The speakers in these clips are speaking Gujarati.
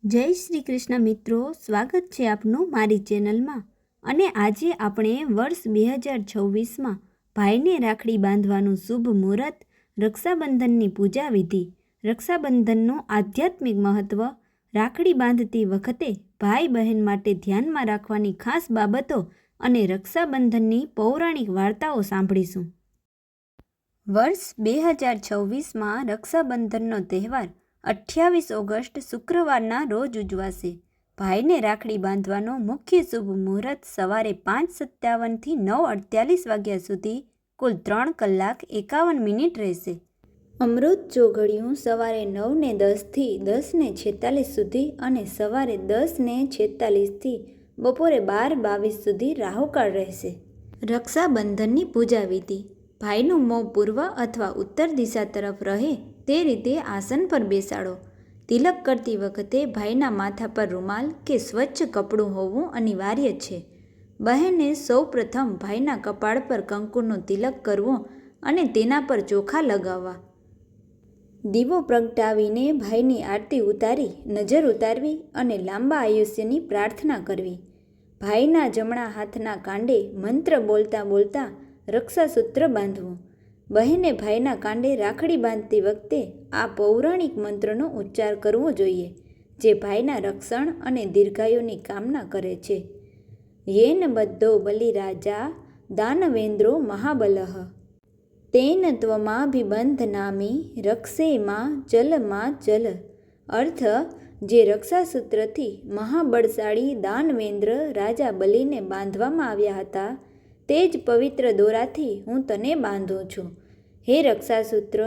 જય શ્રી કૃષ્ણ મિત્રો, સ્વાગત છે આપનું મારી ચેનલમાં. અને આજે આપણે વર્ષ 2026માં ભાઈને રાખડી બાંધવાનું શુભ મુહૂર્ત, રક્ષાબંધનની પૂજા વિધિ, રક્ષાબંધનનું આધ્યાત્મિક મહત્ત્વ, રાખડી બાંધતી વખતે ભાઈ બહેન માટે ધ્યાનમાં રાખવાની ખાસ બાબતો અને રક્ષાબંધનની પૌરાણિક વાર્તાઓ સાંભળીશું. વર્ષ 2026માં રક્ષાબંધનનો તહેવાર 28 ઓગસ્ટ શુક્રવારના રોજ ઉજવાશે. ભાઈને રાખડી બાંધવાનો મુખ્ય શુભ મુહૂર્ત સવારે 5:57થી 9:48 વાગ્યા સુધી કુલ 3 કલાક 51 મિનિટ રહેશે. અમૃત ચોઘડિયું સવારે 9:10થી 10:46 સુધી અને સવારે 10:46થી બપોરે 12:22 સુધી રાહુકાળ રહેશે. રક્ષાબંધનની પૂજા વિધિ. ભાઈનું મોં પૂર્વ અથવા ઉત્તર દિશા તરફ રહે તે રીતે આસન પર બેસાડો. તિલક કરતી વખતે ભાઈના માથા પર રૂમાલ કે સ્વચ્છ કપડું હોવું અનિવાર્ય છે. બહેને સૌ પ્રથમ ભાઈના કપાળ પર કંકુનો તિલક કરવો અને તેના પર ચોખા લગાવવા. દીવો પ્રગટાવીને ભાઈની આરતી ઉતારી નજર ઉતારવી અને લાંબા આયુષ્યની પ્રાર્થના કરવી. ભાઈના જમણા હાથના કાંડે મંત્ર બોલતા બોલતા રક્ષાસૂત્ર બાંધવું. બહેને ભાઈના કાંડે રાખડી બાંધતી વખતે આ પૌરાણિક મંત્રનો ઉચ્ચાર કરવો જોઈએ, જે ભાઈના રક્ષણ અને દીર્ઘાયુની કામના કરે છે. યેન બધ્ધો બલિરાજા દાનવેન્દ્રો મહાબલઃ તેન ત્વમાભિબંધનામિ રક્ષેમા ચલમા ચલ. અર્થ: જે રક્ષાસૂત્રથી મહાબળશાળી દાનવેન્દ્ર રાજા બલિને બાંધવામાં આવ્યા હતા, તે જ પવિત્ર દોરાથી હું તને બાંધું છું. હે રક્ષાસૂત્ર,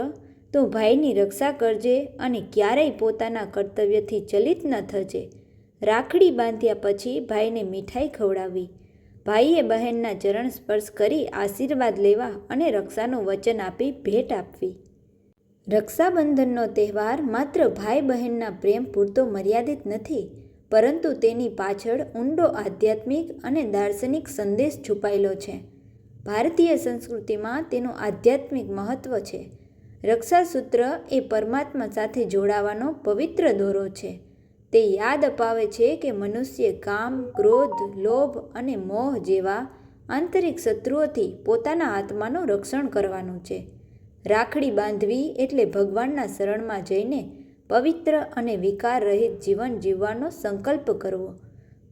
તું ભાઈની રક્ષા કરજે અને ક્યારેય પોતાના કર્તવ્યથી ચલિત ન થજે. રાખડી બાંધ્યા પછી ભાઈને મીઠાઈ ખવડાવવી. ભાઈએ બહેનના ચરણ સ્પર્શ કરી આશીર્વાદ લેવા અને રક્ષાનું વચન આપી ભેટ આપવી. રક્ષાબંધનનો તહેવાર માત્ર ભાઈ બહેનના પ્રેમ પૂરતો મર્યાદિત નથી, પરંતુ તેની પાછળ ઊંડો આધ્યાત્મિક અને દાર્શનિક સંદેશ છુપાયેલો છે. ભારતીય સંસ્કૃતિમાં તેનું આધ્યાત્મિક મહત્ત્વ છે. રક્ષાસૂત્ર એ પરમાત્મા સાથે જોડાવાનો પવિત્ર દોરો છે. તે યાદ અપાવે છે કે મનુષ્ય કામ, ક્રોધ, લોભ અને મોહ જેવા આંતરિક શત્રુઓથી પોતાના આત્માનું રક્ષણ કરવાનું છે. રાખડી બાંધવી એટલે ભગવાનના શરણમાં જઈને પવિત્ર અને વિકાર રહિત જીવન જીવવાનો સંકલ્પ કરવો.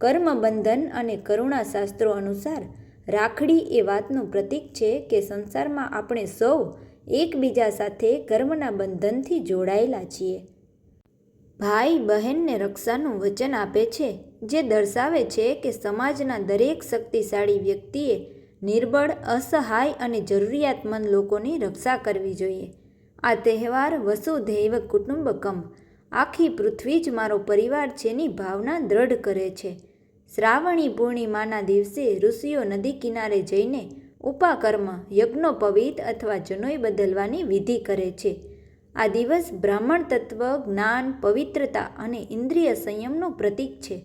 કર્મબંધન અને કરુણા શાસ્ત્રો અનુસાર રાખડી એ વાતનું પ્રતીક છે કે સંસારમાં આપણે સૌ એકબીજા સાથે કર્મના બંધનથી જોડાયેલા છીએ. ભાઈ બહેનને રક્ષાનું વચન આપે છે, જે દર્શાવે છે કે સમાજના દરેક શક્તિશાળી વ્યક્તિએ નિર્બળ, અસહાય અને જરૂરિયાતમંદ લોકોની રક્ષા કરવી જોઈએ. આ તહેવાર વસુધૈવ કુટુંબકમ, આખી પૃથ્વી જ મારો પરિવાર છેની ભાવના દ્રઢ કરે છે. શ્રાવણી પૂર્ણિમાના દિવસે ઋષિઓ નદી કિનારે જઈને ઉપાકર્મ, યજ્ઞોપવીત અથવા જનોઈ બદલવાની વિધિ કરે છે. આ દિવસ બ્રાહ્મણ તત્વ, જ્ઞાન, પવિત્રતા અને ઇન્દ્રિય સંયમનું પ્રતીક છે.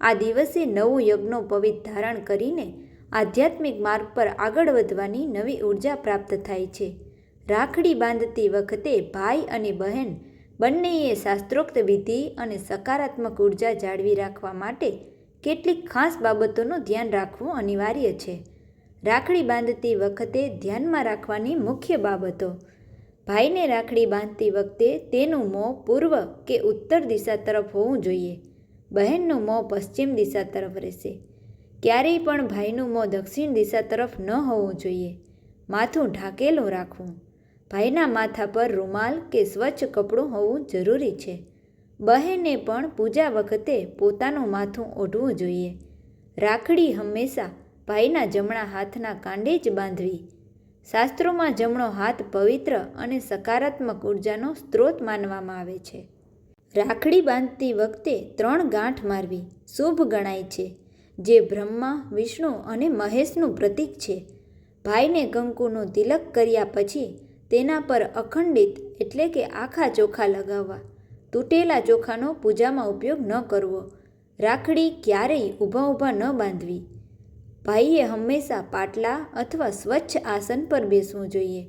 આ દિવસે નવું યજ્ઞોપવીત ધારણ કરીને આધ્યાત્મિક માર્ગ પર આગળ વધવાની નવી ઉર્જા પ્રાપ્ત થાય છે. રાખડી બાંધતી વખતે ભાઈ અને બહેન બંનેએ શાસ્ત્રોક્ત વિધિ અને સકારાત્મક ઉર્જા જાળવી રાખવા માટે કેટલીક ખાસ બાબતોનું ધ્યાન રાખવું અનિવાર્ય છે. રાખડી બાંધતી વખતે ધ્યાનમાં રાખવાની મુખ્ય બાબતો. ભાઈને રાખડી બાંધતી વખતે તેનું મોં પૂર્વ કે ઉત્તર દિશા તરફ હોવું જોઈએ. બહેનનું મોં પશ્ચિમ દિશા તરફ રહેશે. ક્યારેય પણ ભાઈનું મોં દક્ષિણ દિશા તરફ ન હોવું જોઈએ. માથું ઢાંકેલું રાખવું. ભાઈના માથા પર રૂમાલ કે સ્વચ્છ કપડું હોવું જરૂરી છે. બહેને પણ પૂજા વખતે પોતાનું માથું ઓઢવું જોઈએ. રાખડી હંમેશા ભાઈના જમણા હાથના કાંડે જ બાંધવી. શાસ્ત્રોમાં જમણો હાથ પવિત્ર અને સકારાત્મક ઉર્જાનો સ્ત્રોત માનવામાં આવે છે. રાખડી બાંધતી વખતે 3 ગાંઠ મારવી શુભ ગણાય છે, જે બ્રહ્મા, વિષ્ણુ અને મહેશનું પ્રતીક છે. ભાઈને કંકુનું તિલક કર્યા પછી તેના પર અખંડિત એટલે કે આખા ચોખા લગાવવા. તૂટેલા ચોખાનો પૂજામાં ઉપયોગ ન કરવો. રાખડી ક્યારેય ઊભા ઊભા ન બાંધવી. ભાઈએ હંમેશા પાટલા અથવા સ્વચ્છ આસન પર બેસવું જોઈએ.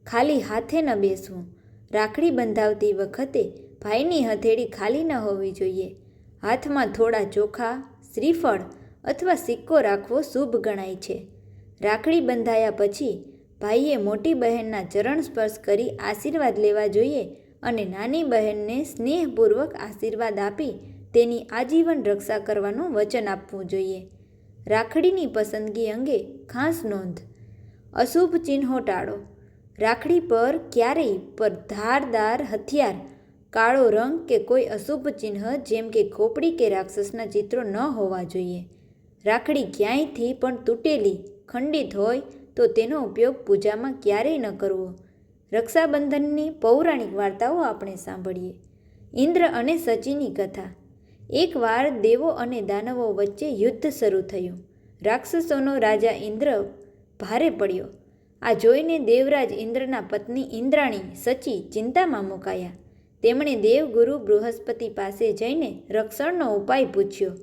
ખાલી હાથે ન બેસવું. રાખડી બંધાવતી વખતે ભાઈની હથેળી ખાલી ન હોવી જોઈએ. હાથમાં થોડા ચોખા, શ્રીફળ અથવા સિક્કો રાખવો શુભ ગણાય છે. રાખડી બંધાયા પછી ભાઈએ મોટી બહેનના ચરણ સ્પર્શ કરી આશીર્વાદ લેવા જોઈએ અને નાની બહેનને સ્નેહપૂર્વક આશીર્વાદ આપી તેની આજીવન રક્ષા કરવાનું વચન આપવું જોઈએ. રાખડીની પસંદગી અંગે ખાસ નોંધ. અશુભ ચિહ્નો ટાળો. રાખડી પર ક્યારેય પર ધારદાર હથિયાર, કાળો રંગ કે કોઈ અશુભ ચિહ્ન જેમ કે ખોપડી કે રાક્ષસના ચિત્રો ન હોવા જોઈએ. રાખડી ક્યાંયથી પણ તૂટેલી, ખંડિત હોય તો તેનો ઉપયોગ પૂજામાં ક્યારેય ન કરવો. રક્ષાબંધનની પૌરાણિક વાર્તાઓ આપણે સાંભળીએ. ઇન્દ્ર અને સચીની કથા. એકવાર દેવો અને દાનવો વચ્ચે યુદ્ધ શરૂ થયું. રાક્ષસોનો રાજા ઇન્દ્ર ભારે પડ્યો. આ જોઈને દેવરાજ ઇન્દ્રના પત્ની ઇન્દ્રાણી સચી ચિંતામાં મુકાયા. તેમણે દેવગુરુ બૃહસ્પતિ પાસે જઈને રક્ષણનો ઉપાય પૂછ્યો.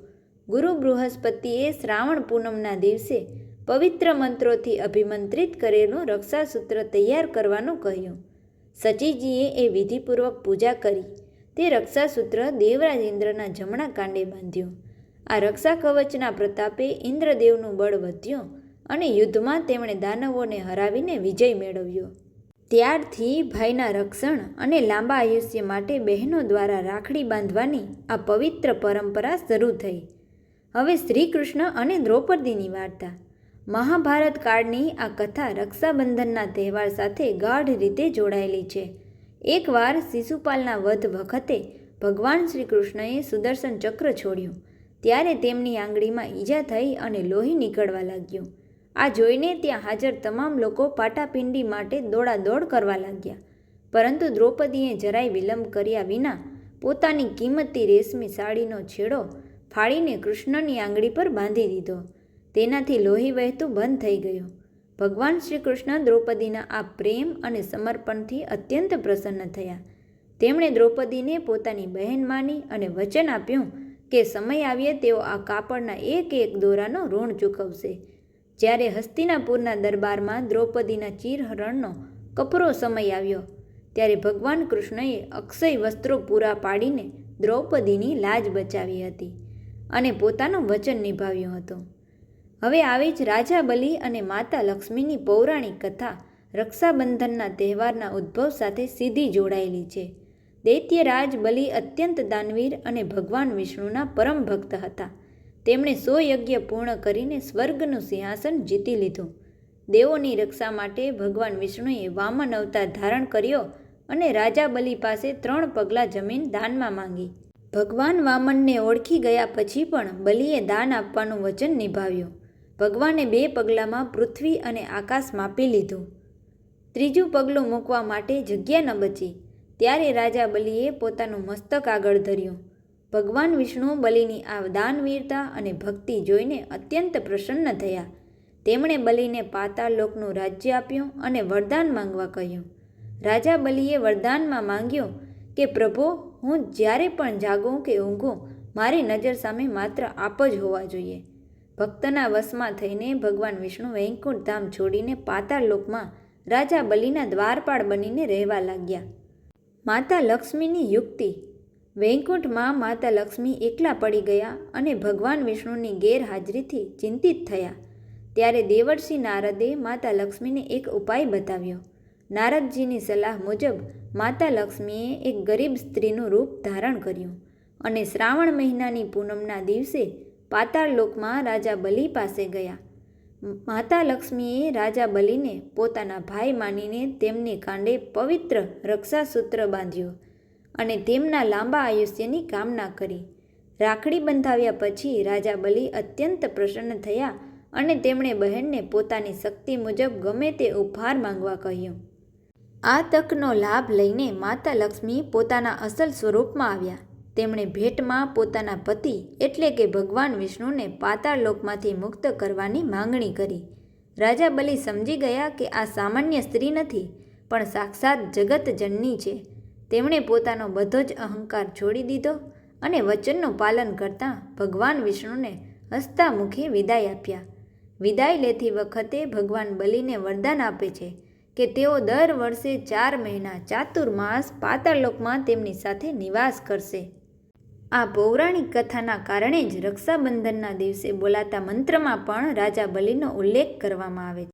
ગુરુ બૃહસ્પતિએ શ્રાવણ પૂનમના દિવસે પવિત્ર મંત્રોથી અભિમંત્રિત કરેલું રક્ષાસૂત્ર તૈયાર કરવાનું કહ્યું. સચીજીએ એ વિધિપૂર્વક પૂજા કરી. તે રક્ષાસૂત્ર દેવરાજ ઇન્દ્રના જમણા કાંડે બાંધ્યું. આ રક્ષા કવચના પ્રતાપે ઇન્દ્રદેવનું બળ વધ્યું અને યુદ્ધમાં તેમણે દાનવોને હરાવીને વિજય મેળવ્યો. ત્યારથી ભાઈના રક્ષણ અને લાંબા આયુષ્ય માટે બહેનો દ્વારા રાખડી બાંધવાની આ પવિત્ર પરંપરા શરૂ થઈ. હવે શ્રી કૃષ્ણ અને દ્રૌપદીની વાર્તા. મહાભારત કાળની આ કથા રક્ષાબંધનના તહેવાર સાથે ગાઢ રીતે જોડાયેલી છે. એકવાર શિશુપાલના વધ વખતે ભગવાન શ્રી કૃષ્ણએ સુદર્શન ચક્ર છોડ્યું. ત્યારે તેમની આંગળીમાં ઈજા થઈ અને લોહી નીકળવા લાગ્યું. આ જોઈને ત્યાં હાજર તમામ લોકો પાટાપિંડી માટે દોડાદોડ કરવા લાગ્યા. પરંતુ દ્રૌપદીએ જરાય વિલંબ કર્યા વિના પોતાની કિંમતી રેશમી સાડીનો છેડો ફાડીને કૃષ્ણની આંગળી પર બાંધી દીધો. તેનાથી લોહી વહેતું બંધ થઈ ગયું. ભગવાન શ્રી કૃષ્ણ દ્રૌપદીના આ પ્રેમ અને સમર્પણથી અત્યંત પ્રસન્ન થયા. તેમણે દ્રૌપદીને પોતાની બહેન માની અને વચન આપ્યું કે સમય આવ્યે તેઓ આ કાપડના એક એક દોરાનો ઋણ ચૂકવશે. જ્યારે હસ્તિનાપુરના દરબારમાં દ્રૌપદીના ચીરહરણનો કપરો સમય આવ્યો ત્યારે ભગવાન કૃષ્ણએ અક્ષય વસ્ત્રો પૂરા પાડીને દ્રૌપદીની લાજ બચાવી હતી અને પોતાનું વચન નિભાવ્યું હતું. હવે આવી જ રાજા બલિ અને માતા લક્ષ્મીની પૌરાણિક કથા રક્ષાબંધનના તહેવારના ઉદ્ભવ સાથે સીધી જોડાયેલી છે. દૈત્યરાજ બલિ અત્યંત દાનવીર અને ભગવાન વિષ્ણુના પરમ ભક્ત હતા. તેમણે 100 યજ્ઞ પૂર્ણ કરીને સ્વર્ગનું સિંહાસન જીતી લીધું. દેવોની રક્ષા માટે ભગવાન વિષ્ણુએ વામન અવતાર ધારણ કર્યો અને રાજા બલિ પાસે 3 પગલાં જમીન દાનમાં માંગી. ભગવાન વામનને ઓળખી ગયા પછી પણ બલિએ દાન આપવાનું વચન નિભાવ્યું. ભગવાને 2 પગલામાં પૃથ્વી અને આકાશ માપી લીધું. 3જું પગલું મૂકવા માટે જગ્યા ન બચી. ત્યારે રાજા બલિએ પોતાનું મસ્તક આગળ ધર્યું. ભગવાન વિષ્ણુ બલિની આ દાનવીરતા અને ભક્તિ જોઈને અત્યંત પ્રસન્ન થયા. તેમણે બલિને પાતાળ લોકનું રાજ્ય આપ્યું અને વરદાન માંગવા કહ્યું. રાજા બલિએ વરદાનમાં માંગ્યું કે પ્રભુ, હું જ્યારે પણ જાગું કે ઊંઘું મારી નજર સામે માત્ર આપ જ હોવા જોઈએ. ભક્તના વશમાં થઈને ભગવાન વિષ્ણુ વૈકુંઠ ધામ છોડીને પાતાળ લોકમાં રાજા બલિના દ્વારપાળ બનીને રહેવા લાગ્યા. માતા લક્ષ્મીની યુક્તિ. વૈકુંઠમાં માતા લક્ષ્મી એકલા પડી ગયા અને ભગવાન વિષ્ણુની ગેરહાજરીથી ચિંતિત થયા. ત્યારે દેવર્ષિ નારદે માતા લક્ષ્મીને એક ઉપાય બતાવ્યો. નારદજીની સલાહ મુજબ માતા લક્ષ્મીએ એક ગરીબ સ્ત્રીનું રૂપ ધારણ કર્યું અને શ્રાવણ મહિનાની પૂનમના દિવસે પાતાળ લોકમાં રાજા બલિ પાસે ગયા. માતા લક્ષ્મીએ રાજા બલિને પોતાના ભાઈ માનીને તેમની કાંડે પવિત્ર રક્ષાસૂત્ર બાંધ્યું અને તેમના લાંબા આયુષ્યની કામના કરી. રાખડી બંધાવ્યા પછી રાજા બલિ અત્યંત પ્રસન્ન થયા અને તેમણે બહેનને પોતાની શક્તિ મુજબ ગમે તે ઉપહાર માંગવા કહ્યું. આ તકનો લાભ લઈને માતા લક્ષ્મી પોતાના અસલ સ્વરૂપમાં આવ્યા. તેમણે ભેટમાં પોતાના પતિ એટલે કે ભગવાન વિષ્ણુને પાતાળ લોકમાંથી મુક્ત કરવાની માંગણી કરી. રાજા બલિ સમજી ગયા કે આ સામાન્ય સ્ત્રી નથી પણ સાક્ષાત જગતજનની છે. તેમણે પોતાનો બધો જ અહંકાર છોડી દીધો અને વચનનું પાલન કરતાં ભગવાન વિષ્ણુને હસતા મુખે વિદાય આપ્યા. વિદાય લેતી વખતે ભગવાન બલિને વરદાન આપે છે કે તેઓ દર વર્ષે 4 મહિના ચાતુર્માસ પાતાળલોકમાં તેમની સાથે નિવાસ કરશે. આ પૌરાણિક કથાના કારણે જ રક્ષાબંધનના દિવસે બોલાતા મંત્રમાં પણ રાજા બલિનો ઉલ્લેખ કરવામાં આવે છે.